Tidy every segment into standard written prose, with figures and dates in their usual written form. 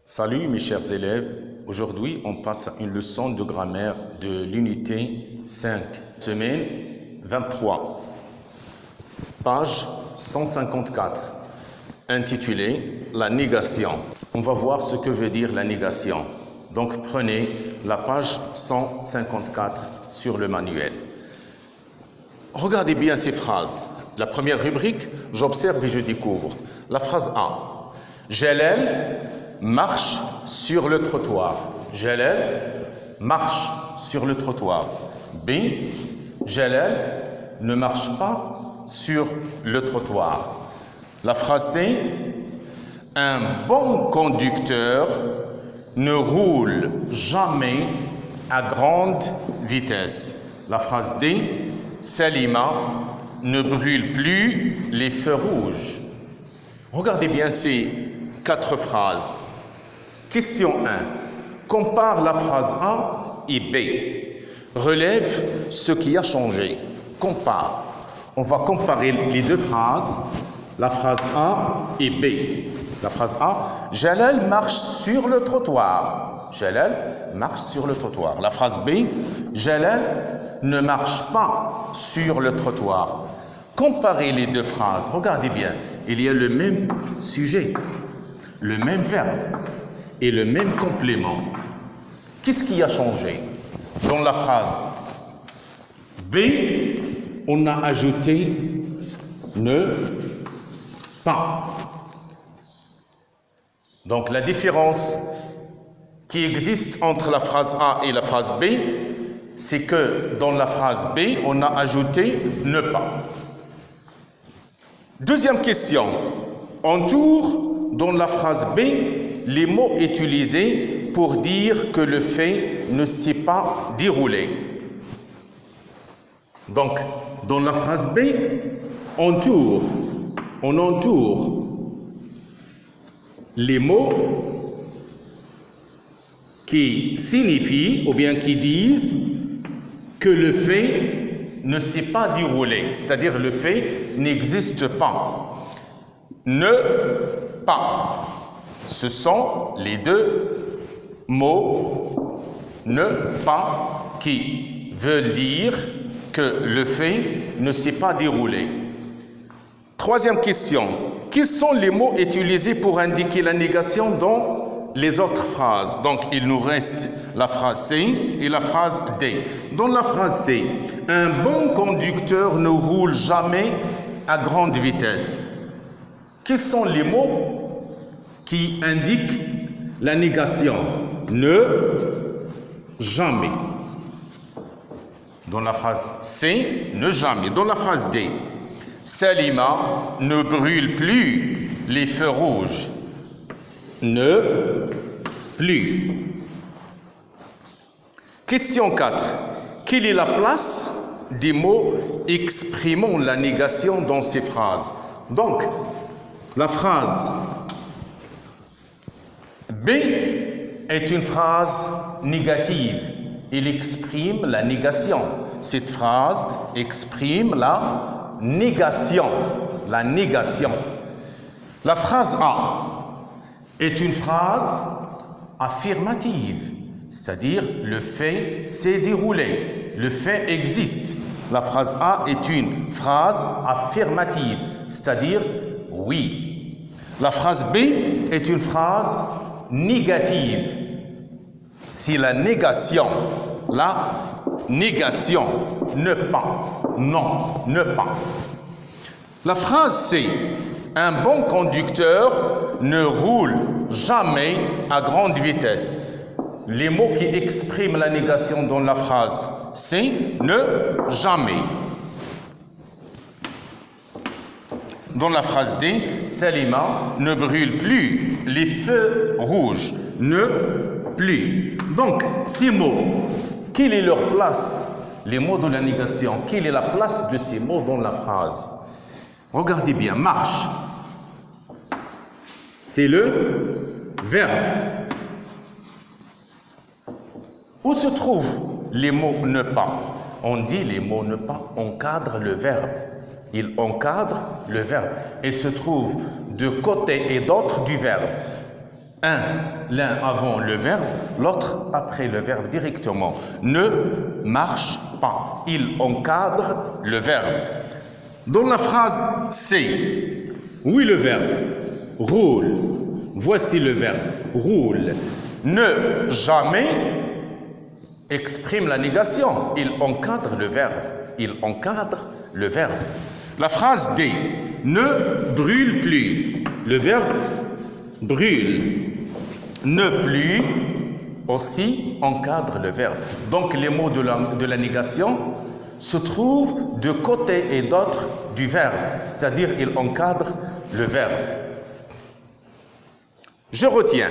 Salut mes chers élèves, aujourd'hui on passe à une leçon de grammaire de l'unité 5, semaine 23, page 154, intitulée « La négation ». On va voir ce que veut dire la négation. Donc prenez la page 154 sur le manuel. Regardez bien ces phrases. La première rubrique, j'observe et je découvre. La phrase A. Jalal marche sur le trottoir. Jalal marche sur le trottoir. B. Jalal ne marche pas sur le trottoir. La phrase C. Un bon conducteur ne roule jamais à grande vitesse. La phrase D. Salima ne brûle plus les feux rouges. Regardez bien ces 4 phrases. Question 1. Compare la phrase A et B. Relève ce qui a changé. Compare. On va comparer les deux phrases, la phrase A et B. La phrase A, Jalal marche sur le trottoir. Jalal marche sur le trottoir. La phrase B, Jalal ne marche pas sur le trottoir. Comparez les deux phrases. Regardez bien, il y a le même sujet, le même verbe et le même complément. Qu'est-ce qui a changé? Dans la phrase B, on a ajouté ne pas. Donc la différence qui existe entre la phrase A et la phrase B, c'est que dans la phrase B, on a ajouté ne pas. Deuxième question. Entoure dans la phrase B les mots utilisés pour dire que le fait ne s'est pas déroulé. Donc, dans la phrase B, on entoure les mots qui signifient ou bien qui disent que le fait ne s'est pas déroulé, c'est-à-dire le fait n'existe pas. Ne pas. Ce sont les deux mots ne pas qui veulent dire que le fait ne s'est pas déroulé. Troisième question. Quels sont les mots utilisés pour indiquer la négation dans les autres phrases? Donc, il nous reste la phrase C et la phrase D. Dans la phrase C, un bon conducteur ne roule jamais à grande vitesse. Quels sont les mots qui indiquent la négation? Ne, jamais. Dans la phrase C, ne jamais. Dans la phrase D, Salima ne brûle plus les feux rouges. Ne plus. Question 4. Quelle est la place des mots exprimant la négation dans ces phrases? Donc, la phrase B est une phrase négative. Elle exprime la négation. Cette phrase exprime la négation. La négation. La phrase A est une phrase affirmative, c'est-à-dire le fait s'est déroulé, le fait existe. La phrase A est une phrase affirmative, c'est-à-dire oui. La phrase B est une phrase négative. C'est la négation, ne pas, non, ne pas. La phrase C, un bon conducteur ne roule jamais à grande vitesse. Les mots qui expriment la négation dans la phrase C, ne, jamais. Dans la phrase D, Salima ne brûle plus les feux rouges. Ne plus. Donc, ces mots, quelle est leur place? Les mots de la négation, quelle est la place de ces mots dans la phrase? Regardez bien, marche. C'est le verbe. Où se trouvent les mots ne pas? On dit les mots ne pas encadrent le verbe. Ils encadrent le verbe. Ils se trouvent de côté et d'autre du verbe. l'un avant le verbe, l'autre après le verbe directement. Ne marche pas. Il encadre le verbe. Dans la phrase C, où est le verbe? Roule. Voici le verbe. Roule. Ne jamais exprime la négation. Il encadre le verbe. Il encadre le verbe. La phrase D, ne brûle plus. Le verbe brûle. Ne plus aussi encadre le verbe. Donc les mots de la négation se trouvent de côté et d'autre du verbe, c'est-à-dire il encadre le verbe. Je retiens.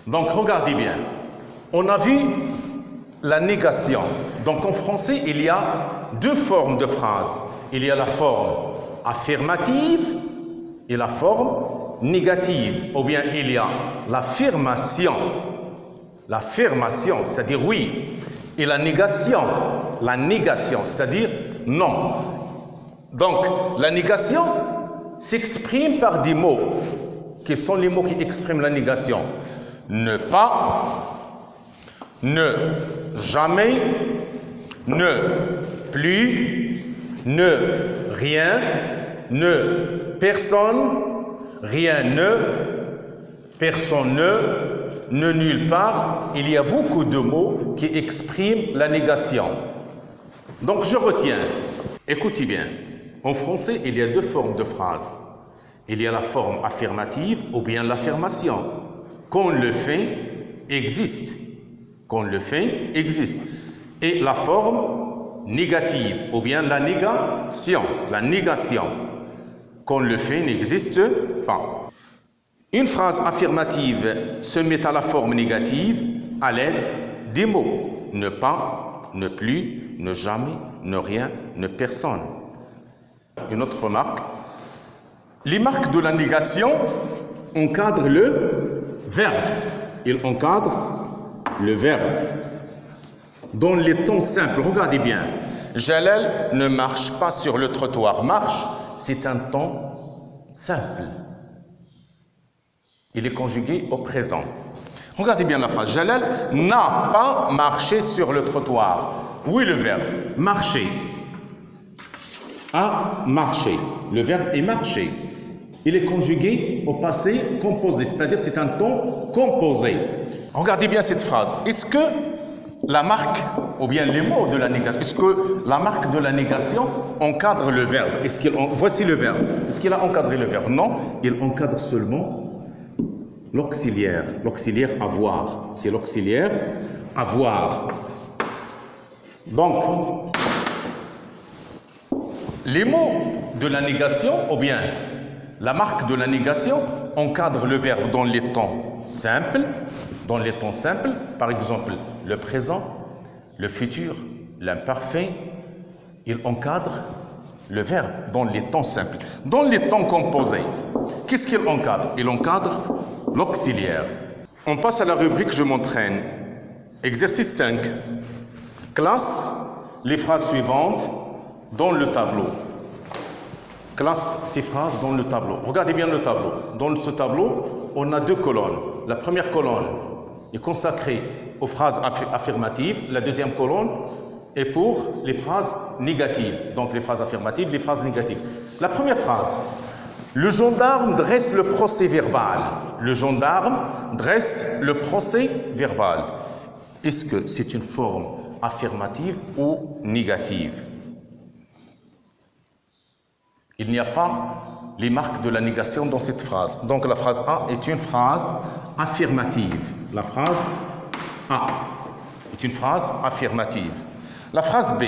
Donc regardez bien. On a vu la négation. Donc en français, il y a deux formes de phrases. Il y a la forme affirmative et la forme négative, ou bien il y a l'affirmation, c'est-à-dire oui, et la négation, c'est-à-dire non. Donc, la négation s'exprime par des mots. Quels sont les mots qui expriment la négation? Ne pas, ne jamais, ne plus, ne rien, ne personne, rien ne, personne ne nulle part. Il y a beaucoup de mots qui expriment la négation. Donc je retiens. Écoutez bien. En français, il y a deux formes de phrases. Il y a la forme affirmative ou bien l'affirmation. Qu'on le fait, existe. Qu'on le fait, existe. Et la forme négative ou bien la négation. La négation. Qu'on le fait n'existe pas. Une phrase affirmative se met à la forme négative à l'aide des mots. Ne pas, ne plus, ne jamais, ne rien, ne personne. Une autre remarque. Les marques de la négation encadrent le verbe. Ils encadrent le verbe. Dans les temps simples, regardez bien. Jalal ne marche pas sur le trottoir. Marche, c'est un temps simple. Il est conjugué au présent. Regardez bien la phrase. Jalal n'a pas marché sur le trottoir. Où est le verbe? Marcher. A marché. Le verbe est marcher. Il est conjugué au passé composé, c'est-à-dire c'est un temps composé. Regardez bien cette phrase. Est-ce que la marque, ou bien les mots de la négation, est-ce que la marque de la négation encadre le verbe? Voici le verbe. Est-ce qu'il a encadré le verbe? Non, il encadre seulement l'auxiliaire. L'auxiliaire avoir. C'est l'auxiliaire avoir. Donc, les mots de la négation, ou bien la marque de la négation, encadre le verbe dans les temps simples. Dans les temps simples, par exemple, le présent, le futur, l'imparfait, il encadre le verbe dans les temps simples. Dans les temps composés, qu'est-ce qu'il encadre? Il encadre l'auxiliaire. On passe à la rubrique « Je m'entraîne ». Exercice 5. Classe les phrases suivantes dans le tableau. Classe ces phrases dans le tableau. Regardez bien le tableau. Dans ce tableau, on a deux colonnes. La première colonne est consacrée aux phrases affirmatives. La deuxième colonne est pour les phrases négatives. Donc les phrases affirmatives, les phrases négatives. La première phrase. Le gendarme dresse le procès verbal. Le gendarme dresse le procès verbal. Est-ce que c'est une forme affirmative ou négative? Il n'y a pas les marques de la négation dans cette phrase. Donc la phrase A est une phrase affirmative. La phrase A est une phrase affirmative. La phrase B.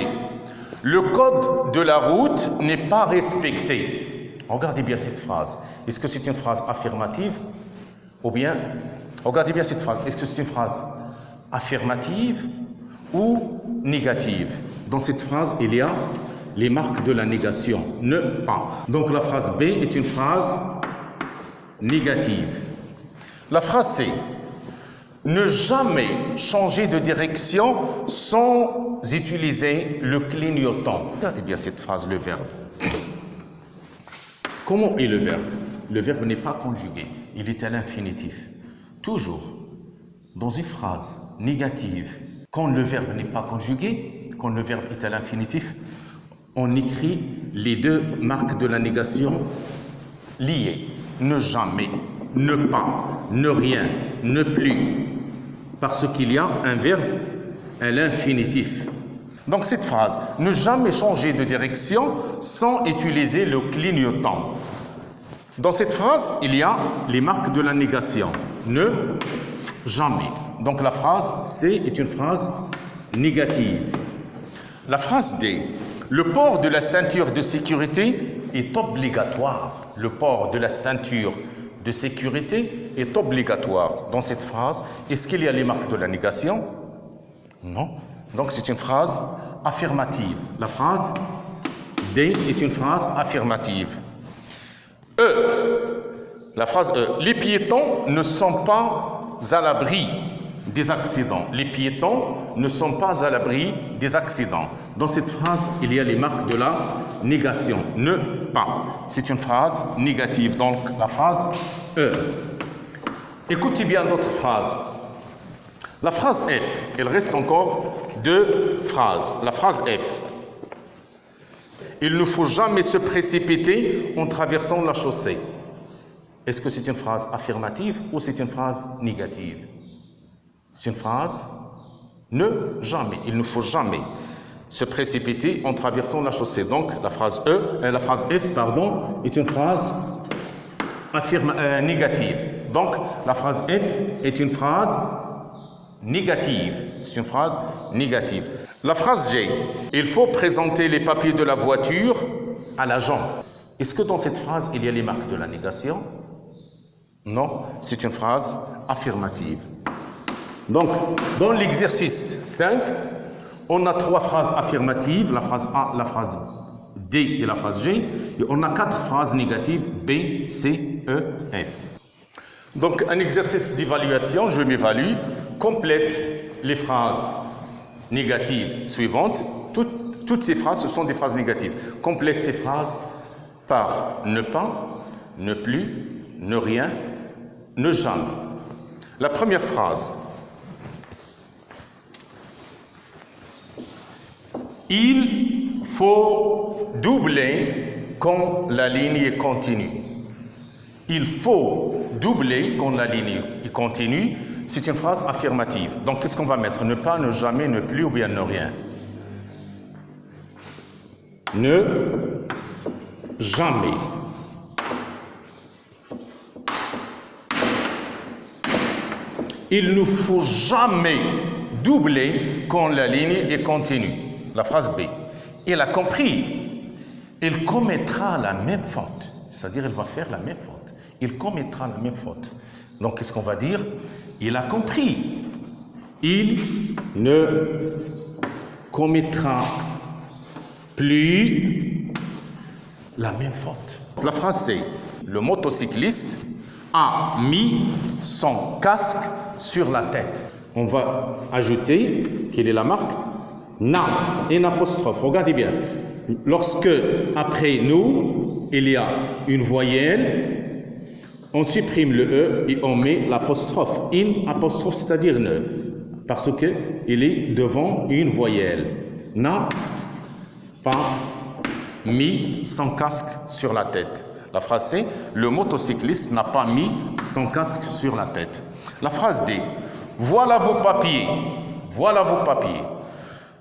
Le code de la route n'est pas respecté. Regardez bien cette phrase. Est-ce que c'est une phrase affirmative ou bien... Regardez bien cette phrase. Est-ce que c'est une phrase affirmative ou négative? Dans cette phrase, il y a les marques de la négation. Ne pas. Donc la phrase B est une phrase négative. La phrase C. Ne jamais changer de direction sans utiliser le clignotant. Regardez bien cette phrase, le verbe. Comment est le verbe? Le verbe n'est pas conjugué. Il est à l'infinitif. toujours, dans une phrase négative, quand le verbe n'est pas conjugué, quand le verbe est à l'infinitif, on écrit les deux marques de la négation liées. Ne jamais, ne pas, ne rien, ne plus. Parce qu'il y a un verbe à l'infinitif. Donc cette phrase, ne jamais changer de direction sans utiliser le clignotant. Dans cette phrase, il y a les marques de la négation. Ne jamais. Donc la phrase C est une phrase négative. La phrase D. Le port de la ceinture de sécurité est obligatoire. Le port de la ceinture de sécurité est obligatoire. Dans cette phrase, est-ce qu'il y a les marques de la négation? Non. Donc c'est une phrase affirmative. La phrase D est une phrase affirmative. E. La phrase E. Les piétons ne sont pas à l'abri des accidents. Les piétons ne sont pas à l'abri des accidents. Dans cette phrase, il y a les marques de la négation. Ne pas. C'est une phrase négative. Donc la phrase E. Écoutez bien d'autres phrases. La phrase F, il reste encore deux phrases. La phrase F. Il ne faut jamais se précipiter en traversant la chaussée. Est-ce que c'est une phrase affirmative ou c'est une phrase négative? C'est une phrase ne jamais. Il ne faut jamais se précipiter en traversant la chaussée. Donc la phrase F, est une phrase négative. Donc la phrase F est une phrase négative. C'est une phrase négative. La phrase G. Il faut présenter les papiers de la voiture à l'agent. Est-ce que dans cette phrase, il y a les marques de la négation? Non, c'est une phrase affirmative. Donc, dans l'exercice 5, on a trois phrases affirmatives, la phrase A, la phrase D et la phrase G, et on a quatre phrases négatives, B, C, E, F. Donc, un exercice d'évaluation, je m'évalue, complète les phrases négatives suivantes. Toutes ces phrases, ce sont des phrases négatives. Complète ces phrases par ne pas, ne plus, ne rien, ne jamais. La première phrase. Il faut doubler quand la ligne est continue. Il faut doubler quand la ligne est continue. C'est une phrase affirmative. Donc, qu'est-ce qu'on va mettre? Ne pas, ne jamais, ne plus ou bien ne rien? Ne jamais. Il ne faut jamais doubler quand la ligne est continue. La phrase B. Il a compris. Il commettra la même faute. C'est-à-dire, il va faire la même faute. Il commettra la même faute. Donc, qu'est-ce qu'on va dire? Il a compris. Il ne commettra plus la même faute. La phrase C. Le motocycliste a mis son casque sur la tête. On va ajouter, quelle est la marque? Na, N apostrophe. Regardez bien. Lorsque, après nous, il y a une voyelle, on supprime le E et on met l'apostrophe. In apostrophe, c'est-à-dire ne. Parce qu'il est devant une voyelle. N'a pas mis son casque sur la tête. La phrase C, le motocycliste n'a pas mis son casque sur la tête. La phrase D, voilà vos papiers. Voilà vos papiers.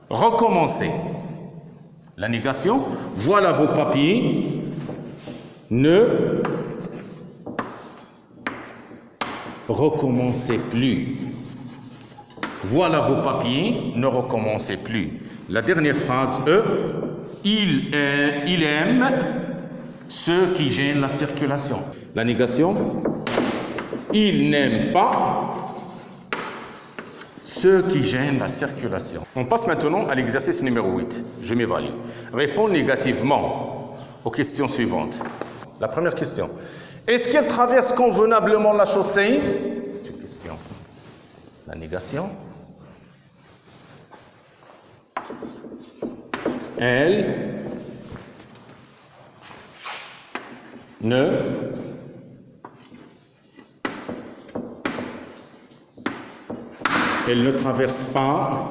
Recommencez. La négation, voilà vos papiers. Ne recommencez plus. Voilà vos papiers, ne recommencez plus. La dernière phrase, E, il aime ceux qui gênent la circulation. La négation, il n'aime pas ceux qui gênent la circulation. On passe maintenant à l'exercice numéro 8. Je m'évalue. Réponds négativement aux questions suivantes. La première question. Est-ce qu'elle traverse convenablement la chaussée? C'est une question. La négation. Elle ne Elle ne traverse pas.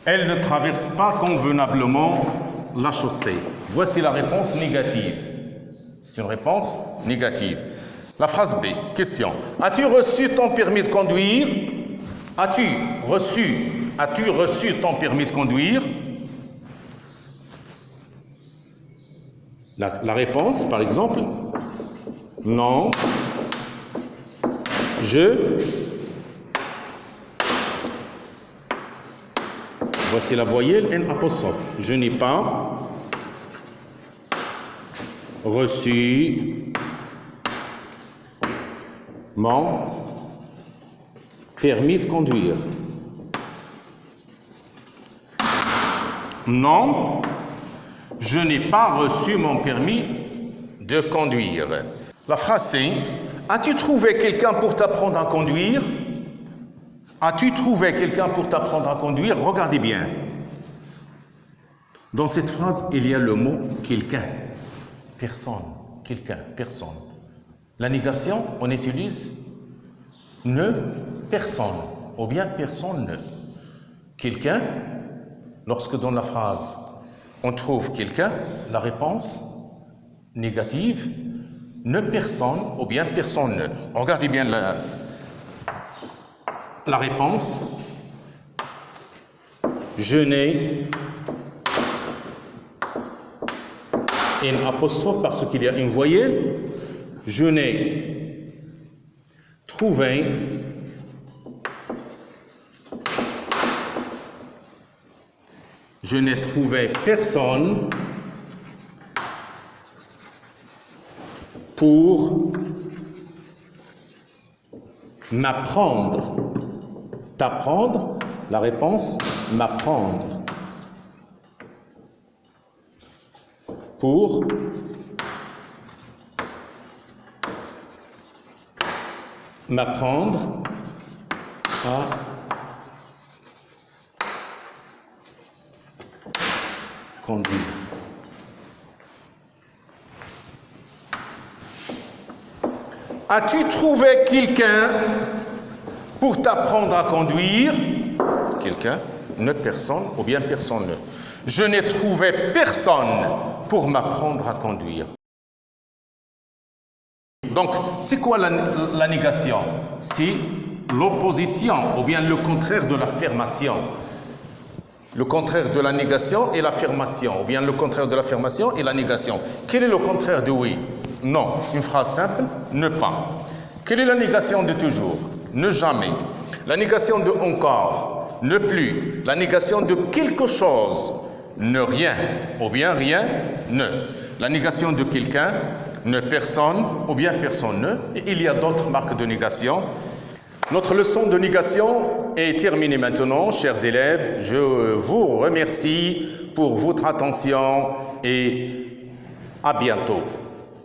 Elle ne traverse pas convenablement la chaussée. Voici la réponse négative. C'est une réponse négative. La phrase B, question. As-tu reçu ton permis de conduire? As-tu reçu ton permis de conduire? La réponse, par exemple, non, voici la voyelle N apostrophe. Je n'ai pas reçu mon permis de conduire. Non, je n'ai pas reçu mon permis de conduire. La phrase C. As-tu trouvé quelqu'un pour t'apprendre à conduire? As-tu trouvé quelqu'un pour t'apprendre à conduire? Regardez bien. Dans cette phrase, il y a le mot quelqu'un. Personne. Quelqu'un. Personne. La négation, on utilise ne, personne. Ou bien personne ne. Quelqu'un, lorsque dans la phrase, on trouve quelqu'un, la réponse négative, ne personne ou bien personne ne. Regardez bien la réponse. Je n'ai une apostrophe parce qu'il y a une voyelle. Je n'ai trouvé personne pour m'apprendre. T'apprendre, la réponse, m'apprendre. Pour m'apprendre à conduire. As-tu trouvé quelqu'un pour t'apprendre à conduire? Quelqu'un, ne personne ou bien personne ne. Je n'ai trouvé personne pour m'apprendre à conduire. Donc, c'est quoi la négation? C'est l'opposition ou bien le contraire de l'affirmation. Le contraire de la négation est l'affirmation, ou bien le contraire de l'affirmation est la négation. Quel est le contraire de oui? Non. Une phrase simple, ne pas. Quelle est la négation de toujours? Ne jamais. La négation de encore, ne plus. La négation de quelque chose, ne rien. Ou bien rien, ne. La négation de quelqu'un, ne personne, ou bien personne ne. Et il y a d'autres marques de négation. Notre leçon de négation est terminée maintenant, chers élèves. Je vous remercie pour votre attention et à bientôt.